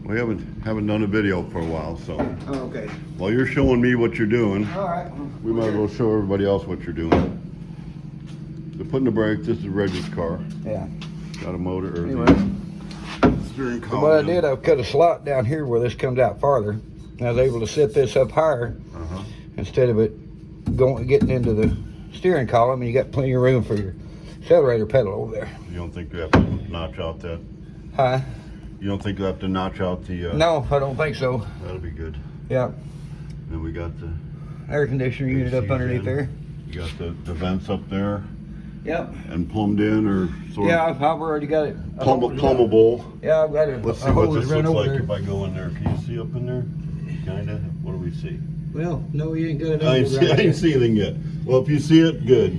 We haven't done a video for a while, so. Oh, okay. While you're showing me what you're doing, All right. we might as well show everybody else what you're doing. They're putting the brake. This is Reggie's car. Yeah. Got a motor or Anyway. the steering column. So what I did, I cut a slot down here where this comes out farther. And I was able to set this up higher instead of it getting into the steering column, and you got plenty of room for your accelerator pedal over there. You don't think you have to notch out that? Huh? You don't think you have to notch out the? No, I don't think so. That'll be good. Yeah. Then we got the Air conditioner unit up ACs underneath in. there. You got the vents up there Yep. and plumbed in or sort Yeah, of I've already got it. plumbable. Yeah, I've got it. Let's see what this looks like if I go in there. Can you see up in there? Kinda. What do we see? Well, no, you ain't got it. I ain't see anything yet. Well, if you see it, good.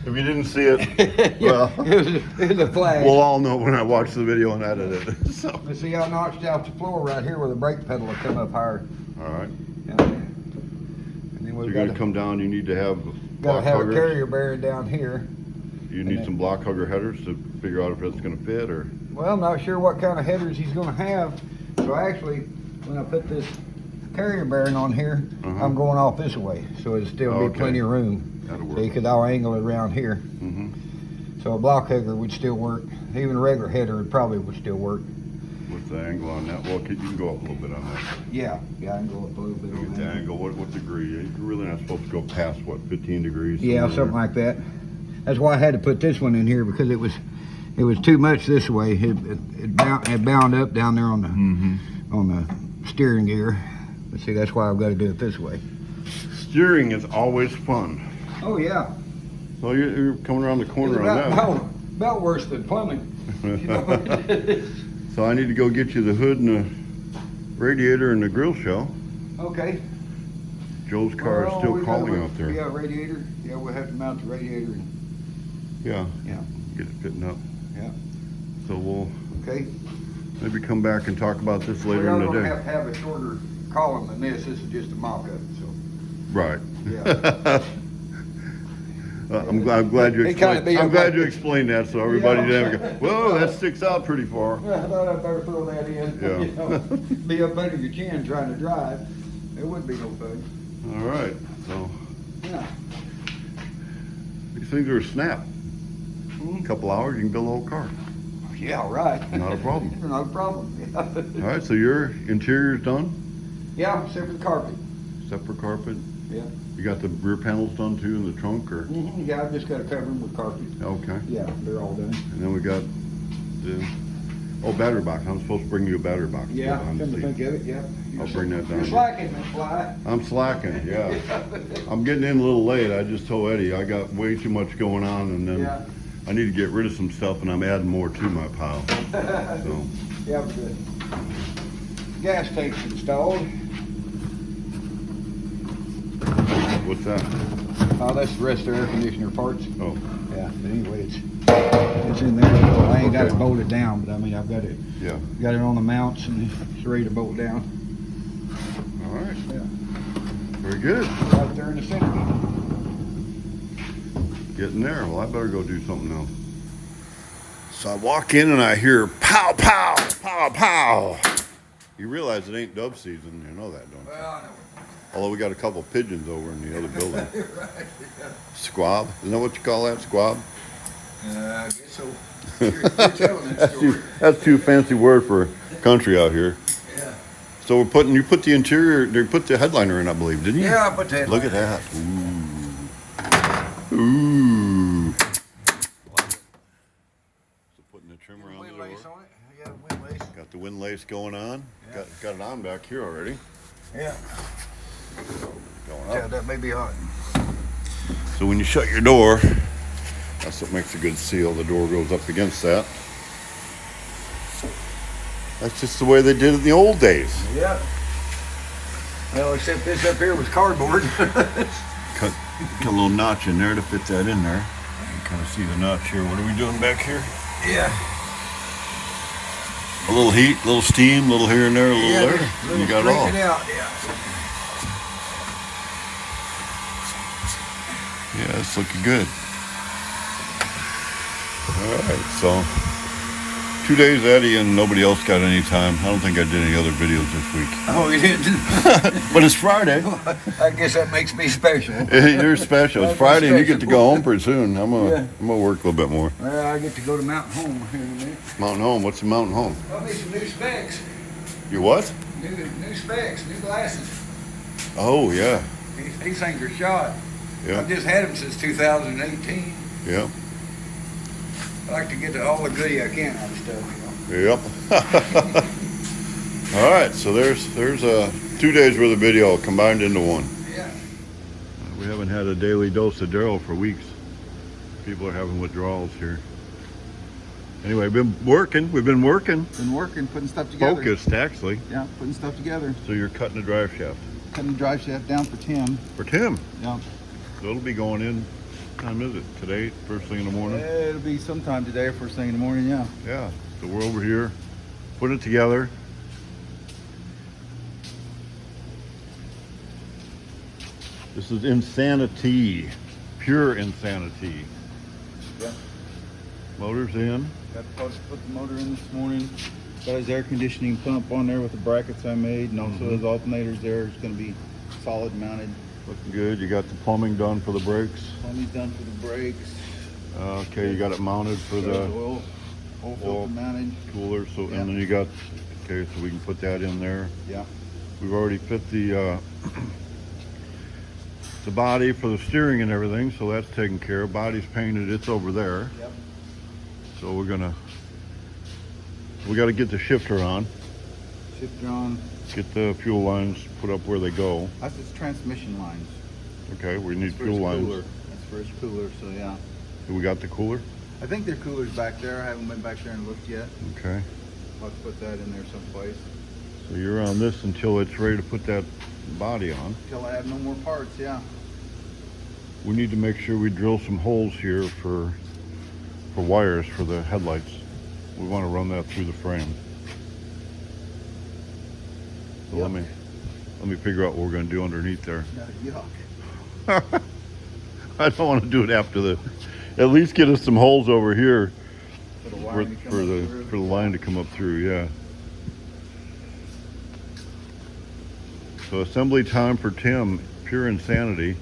If you didn't see it, well, it was a flash. we'll all know when I watch the video and edit it. So. Let's see, I notched out the floor right here where the brake pedal will come up higher. All right. Yeah. And then So we've you're got gonna come down. You need to have got to block have a huggers. carrier bearing down here. You need some block hugger headers to figure out if it's gonna fit or. Well, I'm not sure what kind of headers he's going to have. So actually, when I put this carrier bearing on here, I'm going off this way, so it'll still be plenty of room. That'll work. So you could all angle it around here. So a block hugger would still work. Even a regular header would still work. What's the angle on that? Well, you can go up a little bit on that. Yeah, I can go up a little bit on Get the that. angle. What degree? You're really not supposed to go past what, 15 degrees? Yeah, something like that. That's why I had to put this one in here, because it was too much this way. It bound up down there on the steering gear. But see, that's why I've got to do it this way. Steering is always fun. Oh yeah. So you're coming around the corner on that. About worse than plumbing. So I need to go get you the hood and the radiator and the grill shell. Okay. Joe's car is still calling out there. Yeah, radiator. Yeah, we'll have to mount the radiator. Yeah. Yeah. Get it fitting up. Yeah. So we'll Okay. maybe come back and talk about this later in the We're day. going to have a shorter column than this. This is just a mock-up. So. Right. Yeah. I'm glad you explained. I'm glad you explained that so everybody didn't go, whoa, that sticks out pretty far. Well, I thought I'd better throw that in. Yeah. You know, be up under your chin trying to drive. It wouldn't be no fun. All right. So Yeah. these things are a snap. A couple hours, you can build a whole car. Yeah, right. Not a problem. Not a problem. Yeah. All right. So your interior's done, Yeah, except for the carpet. except for carpet. Yeah. You got the rear panels done too in the trunk, or? Yeah, I've just got to cover them with carpet. Okay. Yeah, they're all done. And then we got the battery box. I'm supposed to bring you a battery box. Yeah, behind the come to seat. think of it, yeah. I'll bring that down. You're slacking, Miss Fly. I'm slacking, yeah. I'm getting in a little late. I just told Eddie I got way too much going on, and then Yeah. I need to get rid of some stuff, and I'm adding more to my pile. So Yeah, but the gas tank's installed. what's that? Oh, that's the rest of the air conditioner parts. Oh, Yeah, but anyway, it's in there. I ain't got it bolted down, but I mean, I've got it on the mounts, and it's ready to bolt down. all right. Yeah. Very good. Right there in the center. Getting there. Well, I better go do something else. So I walk in and I hear pow, pow, pow, pow. You realize it ain't dove season. You know that, don't you? Well, I know. Although we got a couple pigeons over in the other building. Right, yeah. Squab. Isn't that what you call that? Squab? I guess so. You're telling that story. That's too fancy word for country out here. Yeah. So you put the interior, they put the headliner in, I believe, didn't you? Yeah, I put that. Look at that. Ooh. Ooh. So putting the trim around the door. Windlace on it. Yeah, windlace. Got the windlace going on. Yeah. Got it on back here already. Yeah. Going Yeah, up. that may be hot. So when you shut your door, that's what makes a good seal. The door goes up against that. That's just the way they did it in the old days. Yeah. Well, except this up here was cardboard. Cut a little notch in there to fit that in there. You can kind of see the notch here. What are we doing back here? Yeah. A little heat, a little steam, a little here and there, a little there. You got it all. It out, yeah. Yeah, it's looking good. All right, so 2 days, Eddie, and nobody else got any time. I don't think I did any other videos this week. Oh, you didn't? But it's Friday. I guess that makes me special. You're special. It's Friday, and you get to go home pretty soon. I'm gonna work a little bit more. Well, I get to go to Mountain Home here in a minute. Mountain Home. What's the Mountain Home? Got me some new specs. You what? New specs, new glasses. Oh yeah. These things are shot. Yeah. I've just had them since 2018. Yeah. I like to get all the goodie I can out of stuff, Yep. All right, so there's 2 days worth of video combined into one. Yeah. We haven't had a daily dose of Daryl for weeks. People are having withdrawals here. Anyway, we've been working. Been working, putting stuff together. Focused, actually. Yeah, putting stuff together. So you're cutting the drive shaft. Cutting the drive shaft down for Tim. For Tim. Yeah. So it'll be going in. What time is it? Today? First thing in the morning? It'll be sometime today or first thing in the morning, yeah. Yeah. So we're over here, putting it together. This is insanity. Pure insanity. Yeah. Motor's in. Got to put the motor in this morning. Got his air conditioning pump on there with the brackets I made, and also his alternators there. It's going to be solid mounted. Looking good. You got the plumbing done for the brakes. Plumbing's done for the brakes. Okay, you got it mounted for the oil filter mounted. cooler. So Yeah. and then you got, okay, so we can put that in there. Yeah. We've already fit the body for the steering and everything, so that's taken care of. Body's painted. It's over there. Yep. So we got to get the shifter on. Shifter on. Get the fuel lines put up where they go. That's his transmission lines. Okay, we need That's for fuel his lines. cooler. That's for his cooler, so yeah. Do we got the cooler? I think their cooler's back there. I haven't been back there and looked yet. Okay. I'll have to put that in there someplace. So you're on this until it's ready to put that body on. Until I have no more parts, yeah. We need to make sure we drill some holes here for wires for the headlights. We want to run that through the frame. So Yep. let me figure out what we're going to do underneath there. Yuck. I don't want to do it after at least get us some holes over here For the for, wiring to come for up the through. for the line to come up through. Yeah. So assembly time for Tim, pure insanity.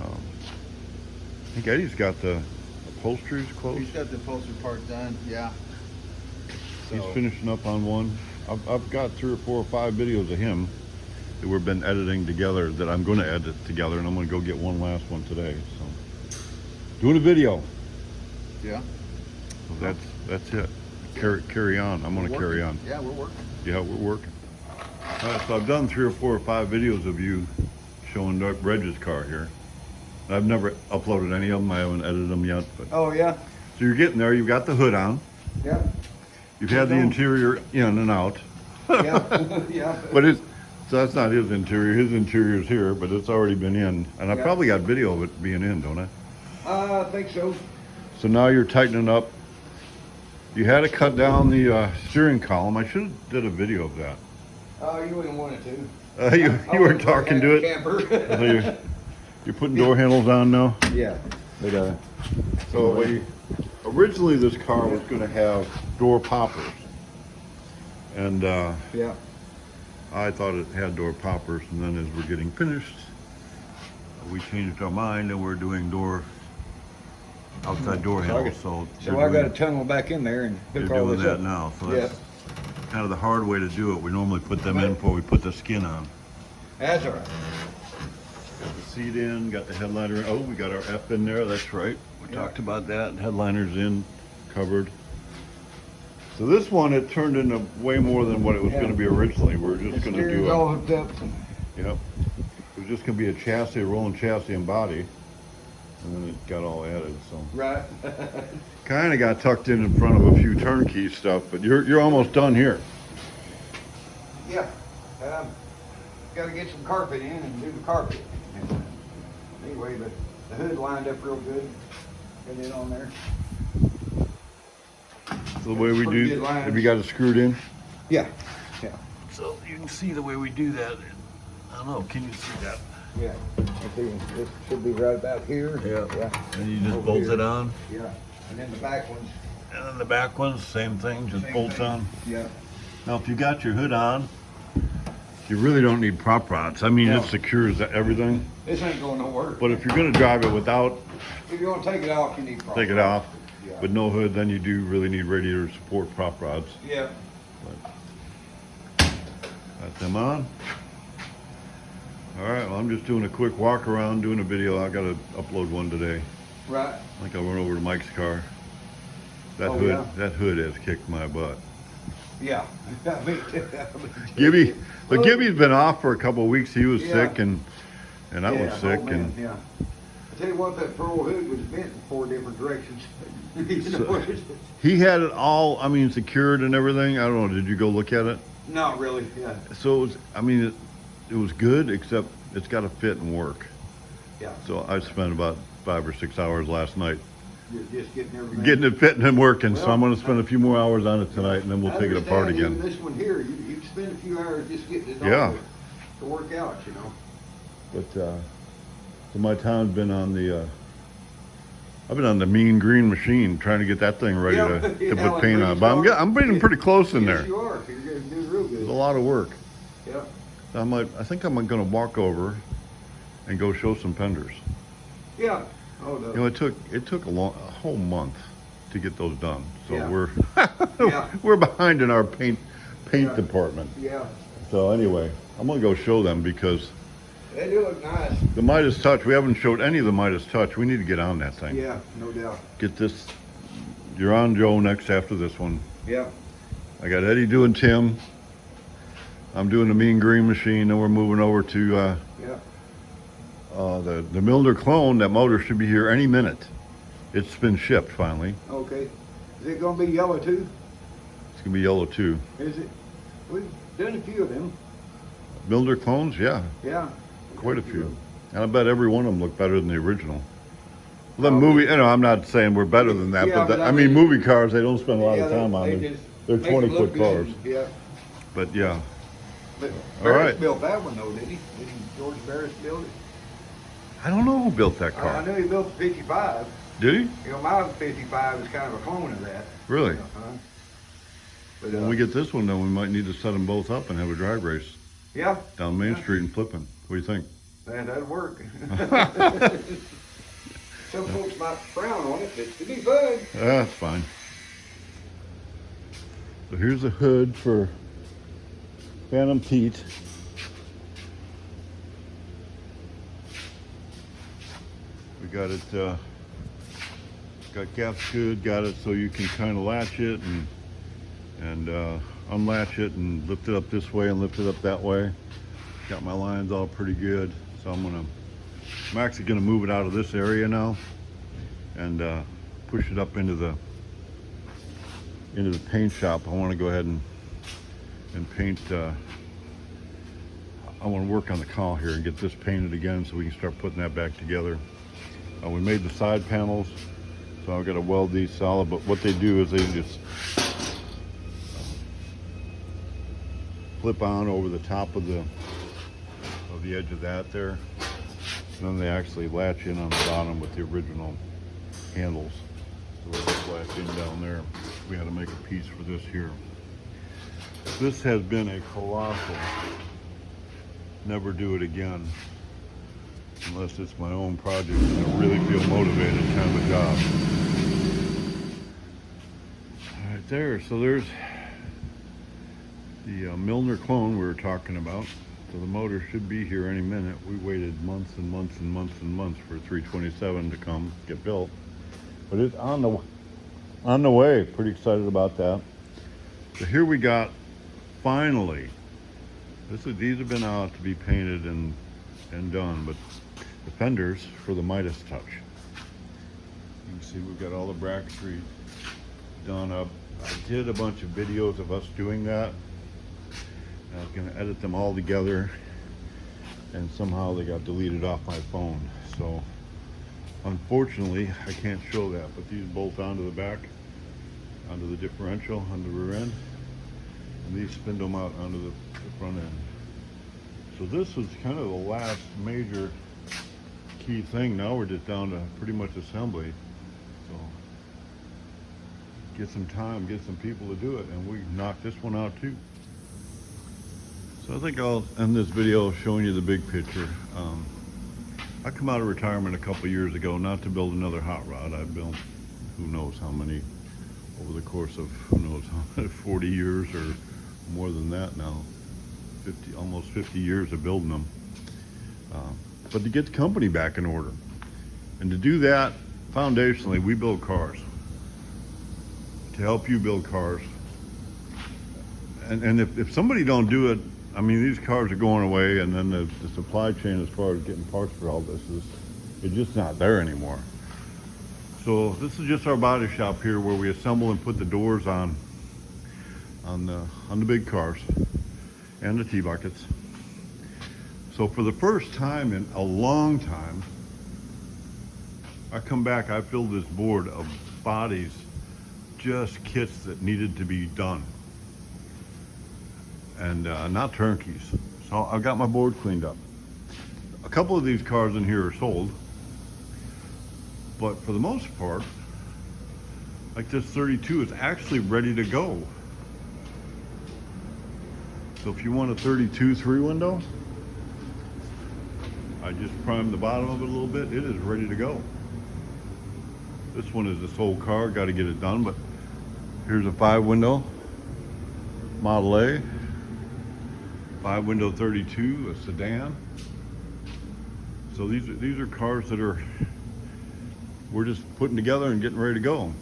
I think Eddie's got the upholsteries close. He's got the upholstery part done, yeah. He's So, finishing up on one. I've got 3 or 4 or 5 videos of him that we've been editing together that I'm going to edit together, and I'm going to go get one last one today. So doing a video. yeah. So that's it. Carry on. I'm going to carry on. Yeah, we're working. Yeah, we're working. All right, so I've done 3 or 4 or 5 videos of you showing Reg's car here. I've never uploaded any of them. I haven't edited them yet. But Oh, yeah. so you're getting there. You've got the hood on. Yeah. You've had the interior in and out. Yeah. Yeah. But so that's not his interior. His interior's here, but it's already been in. And I Yeah. probably got video of it being in, don't I? I think so. So now you're tightening up. You had to cut down the steering column. I should have did a video of that. Oh, you wouldn't want it to. You weren't talking to it. Camper. You're putting door handles on now. Yeah. They got it. So originally this car was going to have door poppers, and Yeah. I thought it had door poppers, and then as we're getting finished, we changed our mind and we're doing outside door handles. So I got to tunnel back in there and they're hook all doing this that up. now. So Yeah. that's kind of the hard way to do it. We normally put them in before we put the skin on. That's all right. Got the seat in, got the headliner in. Oh, we got our F in there, that's right. We talked about that. Headliner's in, covered. So this one, it turned into way more than what it was going to be originally. We were just going to Steering's do all hooked up. Yep. It was just going to be a chassis, a rolling chassis and body. And then it got all added, so. Right. Kind of got tucked in front of a few turnkey stuff, but you're almost done here. Yeah. Got to get some carpet in and do the carpet. Anyway, but the hood lined up real good. Get it on there. So the way we Pretty do, good lines. have you got it screwed in? Yeah. Yeah. So you can see the way we do that. I don't know, can you see that? Yeah. I think this should be right about here. Yeah. Yeah. And you just Over bolt here. it on? Yeah. And then the back ones And then the back ones, same thing, just Same bolts thing. on. Yeah. Now, if you got your hood on, you really don't need prop rods. I mean, No. it secures everything. This ain't going nowhere. But if you're gonna drive it without, If you want to take it off, you need prop take it rods. off, Yeah. with no hood, then you do really need radiator support prop rods. Yeah. Got them on. All right, well, I'm just doing a quick walk around, doing a video. I gotta upload one today. Right. I think I went over to Mike's car. That Oh, hood, yeah? that hood has kicked my butt. Yeah. Gibby, but Oh. Gibby's been off for a couple of weeks. He was Yeah. sick, and I was Yeah, sick, oh, man, and yeah. I tell you what, that pearl hood was bent in 4 different directions. So- he had it all. I mean, secured and everything. I don't know. Did you go look at it? Not really. Yeah. So it was, I mean, it was good, except it's got to fit and work. Yeah. So I spent about 5 or 6 hours last night Just getting everything. getting it fitting and working. So Well, I'm going to spend a few more hours on it tonight, and then we'll I take it apart understand again. even this one here, you spend a few hours just getting it all Yeah. to work out, you know. But so my town's been on the. I've been on the mean green machine trying to get that thing ready Yeah, to yeah, put like paint on. really But strong. I'm getting pretty close in Yes, there. you are. You're doing real It's a good. lot of work. Yeah. I think I'm going to walk over and go show some penders. Yeah. Oh, no. You know, it took a whole month to get those done. So Yeah. we're Yeah. we're behind in our paint Yeah. department. Yeah. So anyway, I'm gonna go show them because They do look nice. the Midas Touch, we haven't showed any of the Midas Touch. We need to get on that thing. Yeah, no doubt. Get this. You're on Joe next after this one. Yeah. I got Eddie doing Tim. I'm doing the mean green machine. Then we're moving over to Yeah. the Milner clone. That motor should be here any minute. It's been shipped finally. Okay. Is it gonna be yellow too? It's gonna be yellow too. Is it? We've done a few of them. Milner clones, yeah, Yeah. quite a few. And I bet every one of them look better than the original. Well, the Probably. movie, you know, I'm not saying we're better than that, Yeah, but but I mean, movie cars, they don't spend a lot of time on they them. just They're make 'em 20-foot look good. cars. Yeah. But yeah, But All Barris right. built that one though, didn't he? Didn't George Barris build it? I don't know who built that I car. know he built the 55. Did he? You know, my 55 is kind of a clone of that. Really? Uh-huh. But, When we get this one done, we might need to set them both up and have a drag race yeah, down Main Yeah. Street and flip them. What do you think? that'd work. Some folks might frown on it, but it'd be fun. That's fine. So here's the hood for Phantom Pete. We got it, got gaps good, got it so you can kind of latch it and unlatch it and lift it up this way and lift it up that way. Got my lines all pretty good, so I'm actually gonna move it out of this area now and push it up into the paint shop. I want to go ahead and paint. I want to work on the call here and get this painted again so we can start putting that back together. We made the side panels, so I've got to weld these solid. But what they do is they just flip on over the top of the edge of that there, and then they actually latch in on the bottom with the original handles. So we'll just latch in down there. We had to make a piece for this here. This has been a colossal, never do it again, unless it's my own project and I really feel motivated kind of a job. All right there, so there's the Milner clone we were talking about. So the motor should be here any minute. We waited months and months and months and months for 327 to come get built. But it's on the way. Pretty excited about that. So here we got, finally, these have been out to be painted and done, but the fenders for the Midas Touch. You can see we've got all the bracketry done up. I did a bunch of videos of us doing that. I was gonna edit them all together, and somehow they got deleted off my phone. So unfortunately, I can't show that, but these bolt onto the back, onto the differential, on the rear end, and these spin them out onto the front end. So this was kind of the last major key thing. Now we're just down to pretty much assembly. So get some time, get some people to do it, and we knocked this one out too. So I think I'll end this video showing you the big picture. I come out of retirement a couple years ago, not to build another hot rod. I built who knows how many over the course of who knows how many, 40 years or more than that now, 50, almost 50 years of building them. But to get the company back in order, and to do that, foundationally, we build cars. To help you build cars. And if somebody don't do it, I mean, these cars are going away, and then the supply chain as far as getting parts for all this it's just not there anymore. So this is just our body shop here where we assemble and put the doors on the big cars and the T-buckets. So for the first time in a long time, I come back, I filled this board of bodies, just kits that needed to be done. And not turnkeys. So I got my board cleaned up. A couple of these cars in here are sold, but for the most part, like this 32 is actually ready to go. So if you want a 32 3-window, I just primed the bottom of it a little bit. It is ready to go. This one is this whole car, got to get it done, but here's a 5-window Model A, 5-window 32, a sedan. So these are cars that we're just putting together and getting ready to go.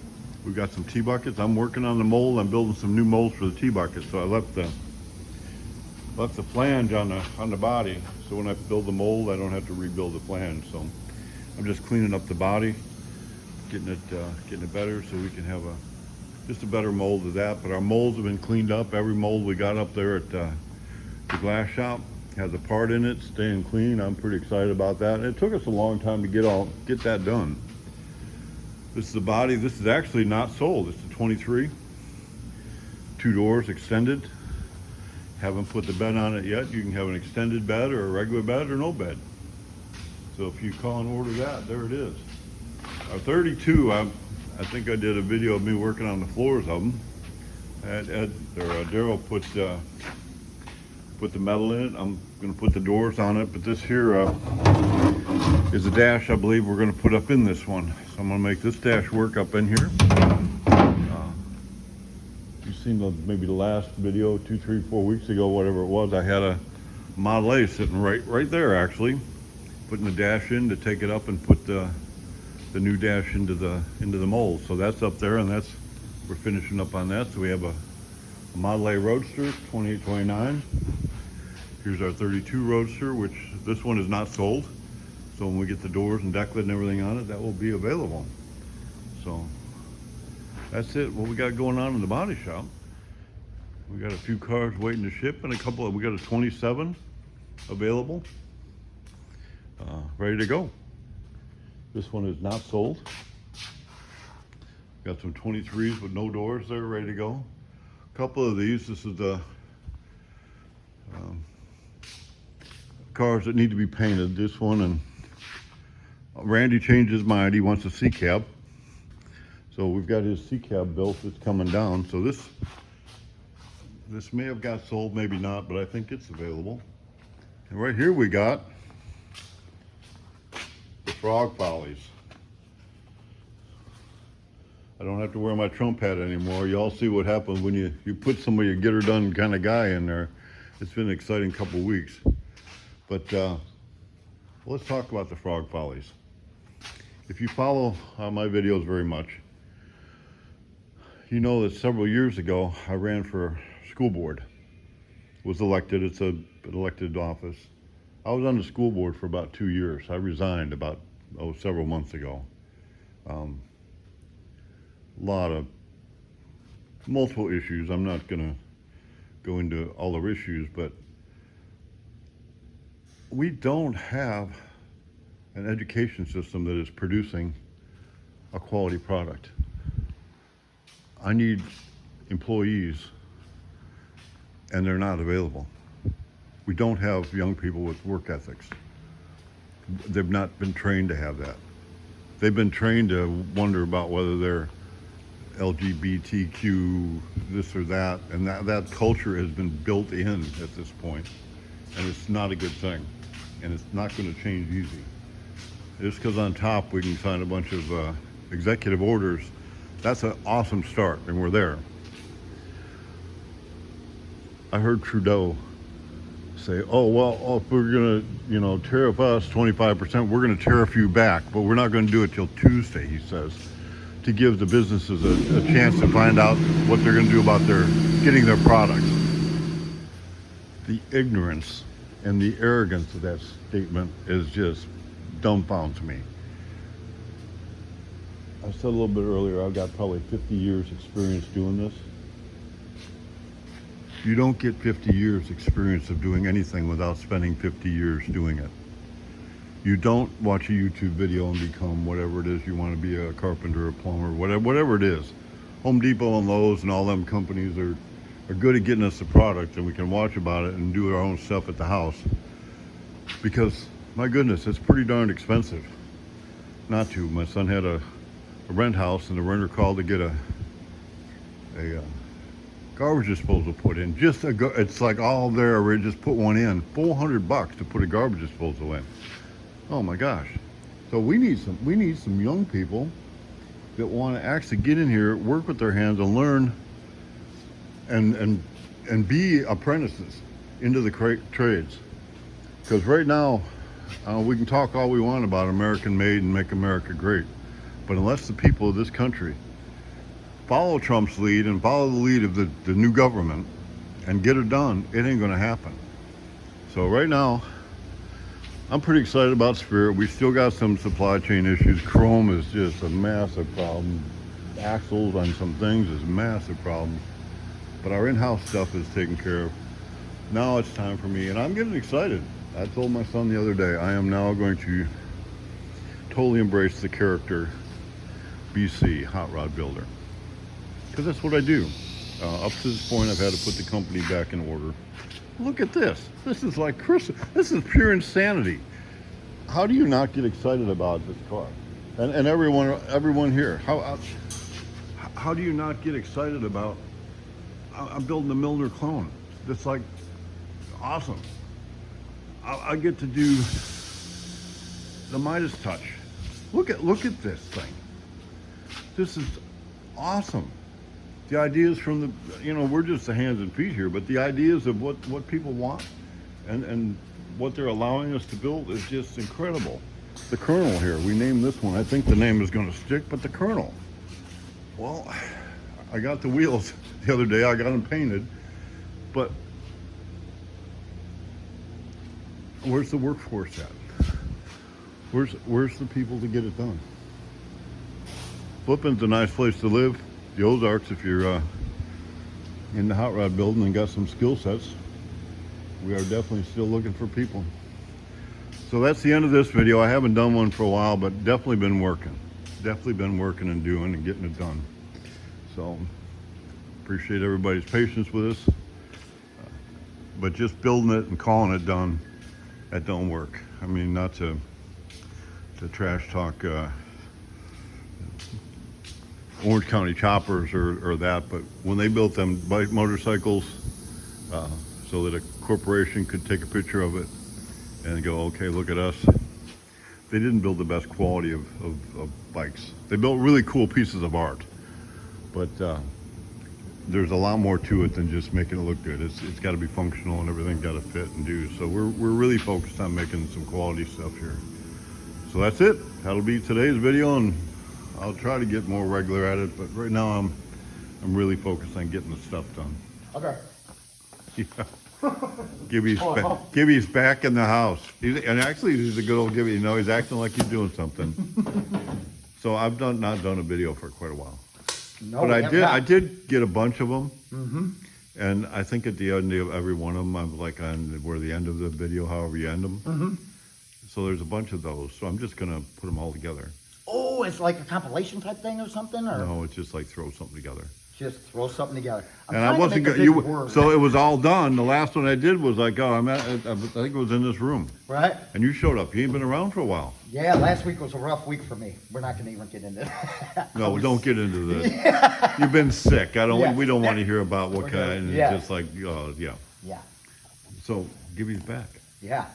We've got some T-buckets. I'm working on the mold. I'm building some new molds for the T-buckets. So I left the flange on the body. So when I build the mold, I don't have to rebuild the flange. So I'm just cleaning up the body, getting it better so we can have just a better mold of that. But our molds have been cleaned up. Every mold we got up there at the glass shop has a part in it, staying clean. I'm pretty excited about that. And it took us a long time to get that done. This is the body. This is actually not sold. It's a 23, 2 doors extended. Haven't put the bed on it yet. You can have an extended bed or a regular bed or no bed. So if you call and order that, there it is. Our 32, I think I did a video of me working on the floors of them. Daryl put the metal in it. I'm going to put the doors on it, but this here is a dash I believe we're going to put up in this one. So I'm going to make this dash work up in here. You've seen maybe the last video 2, 3, 4 weeks ago, whatever it was. I had a Model A sitting right there actually, putting the dash in to take it up and put the new dash into the mold. So that's up there, and we're finishing up on that. So we have a Model A Roadster 2829. Here's our 32 Roadster, which this one is not sold. So when we get the doors and deck lid and everything on it, that will be available. So that's it. What we got going on in the body shop. We got a few cars waiting to ship, and we got a 27 available, ready to go. This one is not sold. Got some 23s with no doors there, ready to go. A couple of these. This is the cars that need to be painted. This one, and Randy changed his mind. He wants a C cab. So we've got his C cab built. It's coming down. So this may have got sold, maybe not, but I think it's available. And right here we got the Frog Follies. I don't have to wear my Trump hat anymore. Y'all see what happens when you put somebody, a get her done kind of guy in there. It's been an exciting couple weeks. But let's talk about the Frog Follies. If you follow my videos very much, you know that several years ago I ran for school board. Was elected. It's an elected office. I was on the school board for about 2 years. I resigned about several months ago. Lot of multiple issues. I'm not gonna go into all the issues, but we don't have an education system that is producing a quality product. I need employees, and they're not available. We don't have young people with work ethics. They've not been trained to have that. They've been trained to wonder about whether they're LGBTQ, this or that, and that culture has been built in at this point, and it's not a good thing, and it's not going to change easy. Just because on top we can sign a bunch of executive orders, that's an awesome start, and we're there. I heard Trudeau say, oh, well, if we're going to, tariff us 25%, we're going to tariff you back, but we're not going to do it till Tuesday, he says, to give the businesses a chance to find out what they're going to do about getting their products. The ignorance and the arrogance of that statement is just dumbfounds me. I said a little bit earlier, I've got probably 50 years experience doing this. You don't get 50 years experience of doing anything without spending 50 years doing it. You don't watch a YouTube video and become whatever it is you want to be, a carpenter, a plumber, whatever it is. Home Depot and Lowe's and all them companies are good at getting us the product, and we can watch about it and do our own stuff at the house. Because, my goodness, it's pretty darn expensive not to. My son had a rent house, and the renter called to get a garbage disposal put in. It's like all there, we just put one in. $400 to put a garbage disposal in. Oh my gosh. So we need some young people that want to actually get in here, work with their hands, and learn and be apprentices into the trades. Because right now, we can talk all we want about American made and make America great, but unless the people of this country follow Trump's lead and follow the lead of the new government and get it done, it ain't gonna happen. So right now, I'm pretty excited about Spirit. We still got some supply chain issues. Chrome is just a massive problem. Axles on some things is a massive problem. But our in-house stuff is taken care of. Now it's time for me, and I'm getting excited. I told my son the other day, I am now going to totally embrace the character BC, Hot Rod Builder. Because that's what I do. Up to this point, I've had to put the company back in order. Look at this. This is like Christmas. This is pure insanity. How do you not get excited about this car? And everyone here. How do you not get excited about? I'm building the Milner clone. It's like awesome. I get to do the Midas touch. Look at this thing. This is awesome. The ideas from we're just the hands and feet here, but the ideas of what people want and what they're allowing us to build is just incredible. The Colonel here, we named this one. I think the name is going to stick, but the Colonel. Well, I got the wheels the other day. I got them painted, but where's the workforce at? Where's the people to get it done? Flippin's a nice place to live. The Ozarks, if you're in the hot rod building and got some skill sets, we are definitely still looking for people. So that's the end of this video. I haven't done one for a while, but definitely been working and doing and getting it done. So appreciate everybody's patience with us, but just building it and calling it done, that don't work. I mean, not to trash talk Orange County choppers or that, but when they built them bike motorcycles so that a corporation could take a picture of it and go, okay, look at us, they didn't build the best quality of bikes. They built really cool pieces of art, but there's a lot more to it than just making it look good. It's got to be functional and everything got to fit and do. So we're really focused on making some quality stuff here. So that's it. That'll be today's video, and I'll try to get more regular at it, but right now I'm really focused on getting the stuff done. Okay. Yeah. Gibby's back in the house. And actually he's a good old Gibby, he's acting like he's doing something. So I've not done a video for quite a while. No, but I did get a bunch of them. Mm-hmm. And I think at the end of every one of them, I'm like on where the end of the video, however you end them. Mm-hmm. So there's a bunch of those. So I'm just gonna put them all together. Oh, it's like a compilation type thing or something? Or? No, it's just like throw something together. just throw something together. I'm And I trying to wasn't make a good. big word, So it was all done. The last one I did was like, oh, I think it was in this room. right? And you showed up. You ain't been around for a while. Yeah, last week was a rough week for me. We're not going to even get into that. No, don't get into this. You've been sick. Yeah. We don't want to hear about what We're good. kind. Yeah. Just like, yeah. Yeah, So give these back. yeah.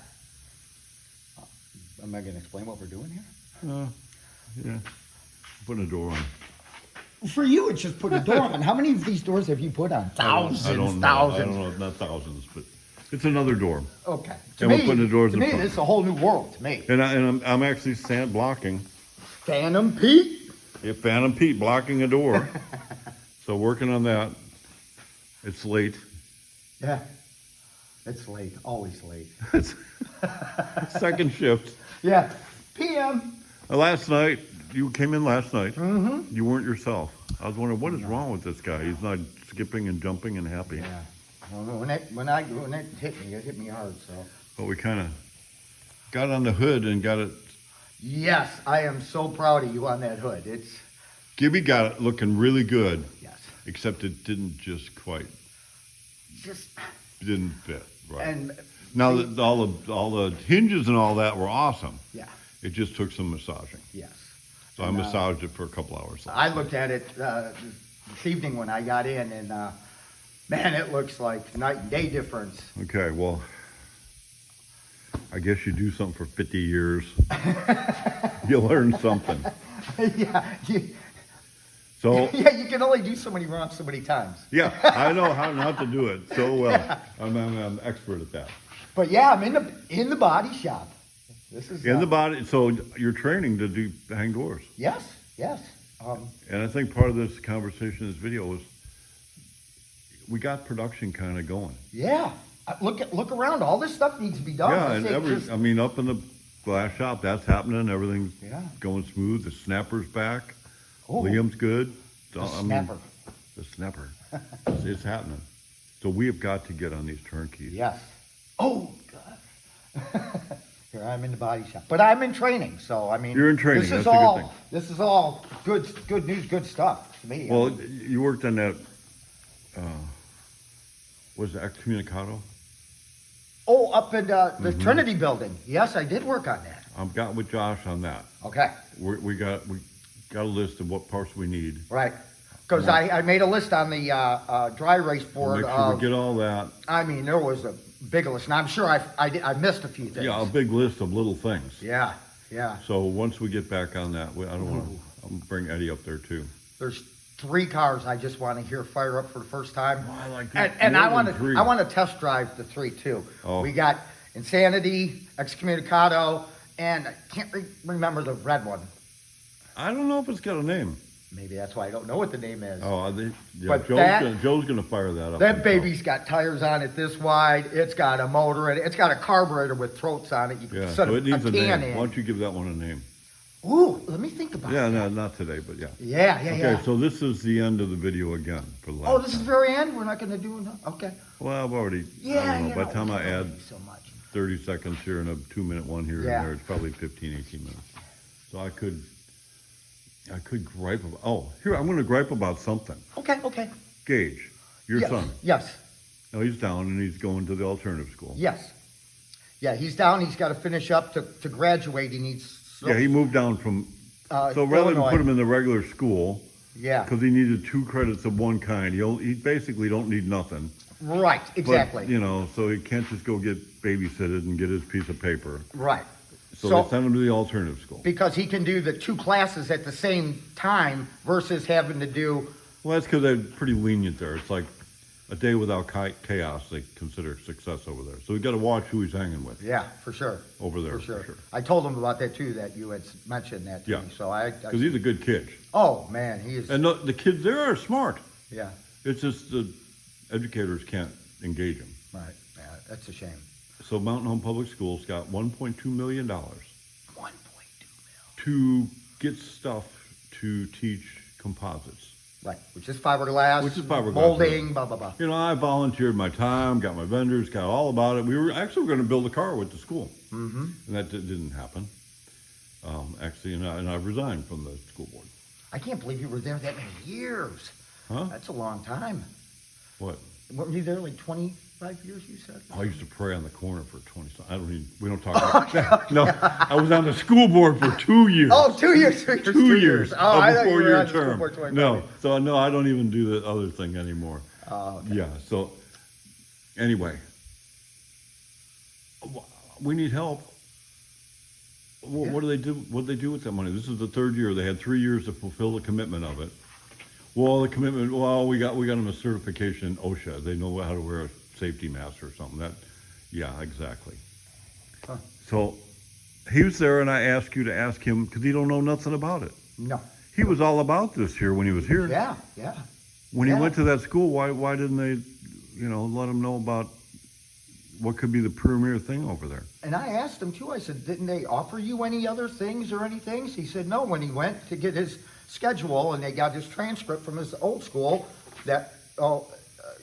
Am I going to explain what we're doing here? Yeah. Putting a door on. For you, it's just put a door on. How many of these doors have you put on? Thousands, I don't know. thousands. I don't know. Not thousands, but it's another door. Okay. And we're putting the doors to in me, front. this is a whole new world to me. And I'm actually sand blocking. Phantom Pete. Yeah, Phantom Pete blocking a door. So working on that. It's late. Yeah. It's late. Always late. It's second shift. Yeah. PM. Last night, you came in last night. Mm-hmm. You weren't yourself. I was wondering, what is wrong with this guy? He's not skipping and jumping and happy. Yeah. Well, when it hit me hard, so. But we kind of got on the hood and got it. Yes, I am so proud of you on that hood. It's, Gibby got it looking really good, yes. except it didn't just quite, Just, didn't fit. Right. and, Now, all the hinges and all that were awesome. yeah, It just took some massaging. yes. So I And, massaged it for a couple hours. I looked at it this evening when I got in, and man, it looks like night and day difference. Okay, well, I guess you do something for 50 years. You learn something. Yeah, So, yeah, you can only do so many wrongs so many times. yeah, I know how not to do it so well. I'm an expert at that. But yeah, I'm in the body shop. This is In the body, so you're training to hang doors. Yes, yes. And I think part of this conversation, this video, is we got production kind of going. Yeah. Look around. All this stuff needs to be done. Yeah, Let's and say I mean, up in the glass shop, that's happening. Everything's Yeah. going smooth. The snapper's back. Oh. Liam's good. The I mean, snapper. the snapper. It's happening. So we have got to get on these turnkeys. Yes. Oh God. Here I'm in the body shop, but I'm in training. So I mean, You're in training, This that's is a good all. thing. This is all good news, good stuff to me. I Well, mean, you worked on that, was it excommunicado? up in the Mm-hmm. Trinity building. Yes, I did work on that. I've got with Josh on that. Okay. We got a list of what parts we need. Right. Because I made a list on the dry erase We'll board. make sure we get all that. I mean, there was a big list, and I'm sure I missed a few things. Yeah, a big list of little things. Yeah, yeah. So once we get back on that, I don't want to, I'm gonna bring Eddie up there too. There's 3 cars I just want to hear fire up for the first time. Oh, I like And, that. and I More want than to 3. I want to test drive the 3 too. Oh. We got Insanity, Excommunicado, and I can't remember the red one. I don't know if it's got a name. Maybe that's why I don't know what the name is. Oh, But Joe's gonna fire that up. That himself. baby's got tires on it this wide. It's got a motor in it. It's got a carburetor with throats on it. You can Yeah, set so it needs a can name. in. Why don't you give that one a name? Ooh, let me think about Yeah, it. no, not today, but yeah. Yeah, Okay, yeah. so this is the end of the video again for the last Oh, this is time. the very end? We're not going to do it? Okay. Well, I've already, Yeah, I don't know, you by know, the time I we can add only do so much. 30 seconds here and a 2-minute one here Yeah. and there, it's probably 15, 18 minutes. So I could gripe about, here, I'm gonna gripe about something. Okay. Gage, your Yes, son. Yes, No, he's down and he's going to the alternative school. yes. Yeah, he's down. He's got to finish up to graduate. He needs. Yeah, he moved down from, Uh, so rather than Illinois. put him in the regular school, Yeah, because he needed 2 credits of one kind, he basically don't need nothing. right, exactly. But, you know, so he can't just go get babysitted and get his piece of paper. Right. So they sent him to the alternative school. Because he can do the 2 classes at the same time versus having to do. Well, that's because they're pretty lenient there. It's like a day without chaos, they consider success over there. So we got to watch who he's hanging with Yeah, for sure. over there. For sure. I told him about that too. That you had mentioned that to Yeah. me. So I Because he's a good kid. oh man, he is. And the kids there are smart. Yeah. It's just the educators can't engage them. Right. Yeah, that's a shame. So Mountain Home Public Schools got $1.2 million 1.2 mil. to get stuff to teach composites. Right, which is fiberglass. Which is fiberglass, Molding, blah blah blah. You know, I volunteered my time, got my vendors, got all about it. We were actually going to build a car with the school. Mm-hmm. And that didn't happen. Actually, and I resigned from the school board. I can't believe you were there that many years. Huh? That's a long time. What? Weren't you there like 25 years, you said? I used to pray on the corner for 20. I don't even. We don't talk about that. No, I was on the school board for 2 years. Oh, 2 years, 2 years. 2 years. Oh, I thought you before were your on the school term. board 25 No, years. so no, I don't even do the other thing anymore. Oh, okay. Yeah. So anyway, we need help. What do they do? What do they do with that money? This is the third year. They had 3 years to fulfill the commitment of it. Well, the commitment. Well, we got them a certification in OSHA. They know how to wear a safety mask or something. That, yeah, exactly. Huh. So he was there, and I asked you to ask him because he don't know nothing about it. No. He was all about this here when he was here. Yeah, yeah. When Yeah. he went to that school, why didn't they, let him know about what could be the premier thing over there? And I asked him too, I said, didn't they offer you any other things or anything? He said, no, when he went to get his schedule and they got his transcript from his old school that,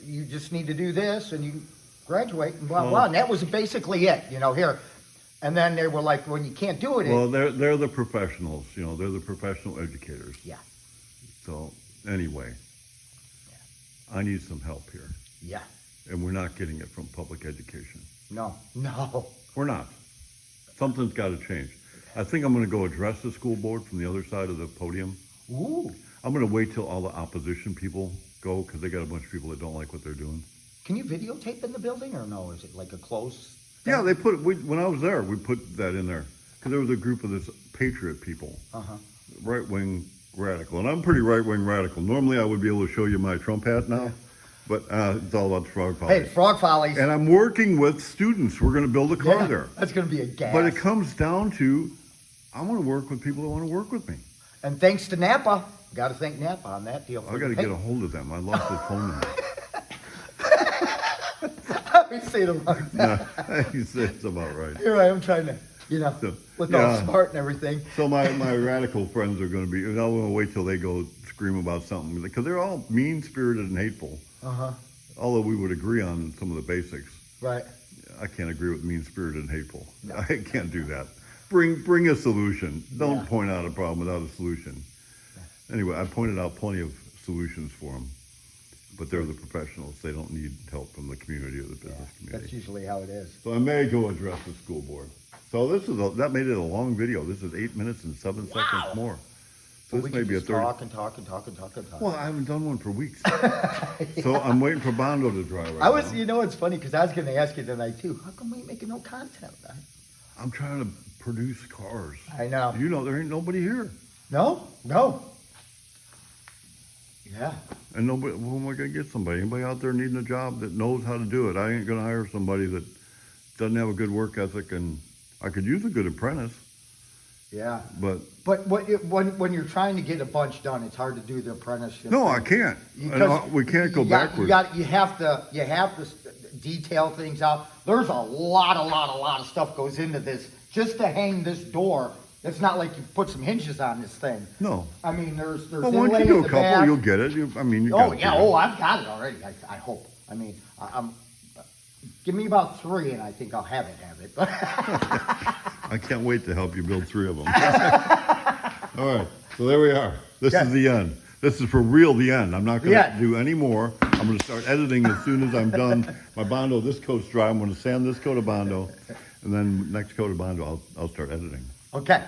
you just need to do this and you graduate and blah, blah. And that was basically it, here. And then they were like, when you can't do it. Well, they're the professionals, they're the professional educators. Yeah. So anyway, I need some help here. Yeah. And we're not getting it from public education. No. We're not. Something's got to change. I think I'm going to go address the school board from the other side of the podium. Ooh. I'm going to wait till all the opposition people go because they got a bunch of people that don't like what they're doing. Can you videotape in the building or no? Is it like a closed thing? Yeah, they put it, when I was there, we put that in there because there was a group of this patriot people, right-wing radical. And I'm pretty right-wing radical. Normally I would be able to show you my Trump hat now, but it's all about the frog Hey, policy. frog follies. And I'm working with students. We're going to build a car Yeah, there. That's going to be a gas. But it comes down to, I want to work with people that want to work with me. And thanks to Napa, got to thank Napa on that deal. I got to get a hold of them. I lost his phone number. We say it like that. No, he said it's about right. Here I am trying to, So, look all yeah. smart and everything. So my radical friends are going to be, and I want to wait till they go scream about something because they're all mean-spirited and hateful. Although we would agree on some of the basics. Right. I can't agree with mean-spirited and hateful. No. I can't do that. Bring a solution. Don't point out a problem without a solution. Anyway, I pointed out plenty of solutions for them, but they're the professionals. They don't need help from the community or the business community. That's usually how it is. So I may go address the school board. So that made it a long video. This is 8 minutes and 7 seconds more. So Well, this we may can be a just third. talk and talk. Well, I haven't done one for weeks. So I'm waiting for Bondo to dry right I was, now. it's funny because I was going to ask you tonight too. How come we ain't making no content? I'm trying to produce cars. I know. There ain't nobody here. No. Yeah. And nobody, who am I going to get somebody? Anybody out there needing a job that knows how to do it? I ain't going to hire somebody that doesn't have a good work ethic, and I could use a good apprentice, Yeah. but when you're trying to get a bunch done, it's hard to do the apprenticeship. no, I thing. can't. Because We can't go you backwards. You have to detail things out. There's a lot of stuff goes into this just to hang this door. It's not like you put some hinges on this thing. No. I mean, there's Well, once inlay you do at a the couple, back. you'll get it. You Oh got yeah. it. Oh, I've got it already. I hope. I mean, I'm. Give me about 3, and I think I'll have it. I can't wait to help you build 3 of them. All right, so there we are. This is the end. This is for real the end. I'm not going to do any more. I'm going to start editing as soon as I'm done. My Bondo, this coat's dry. I'm going to sand this coat of Bondo, and then next coat of Bondo, I'll start editing. Okay.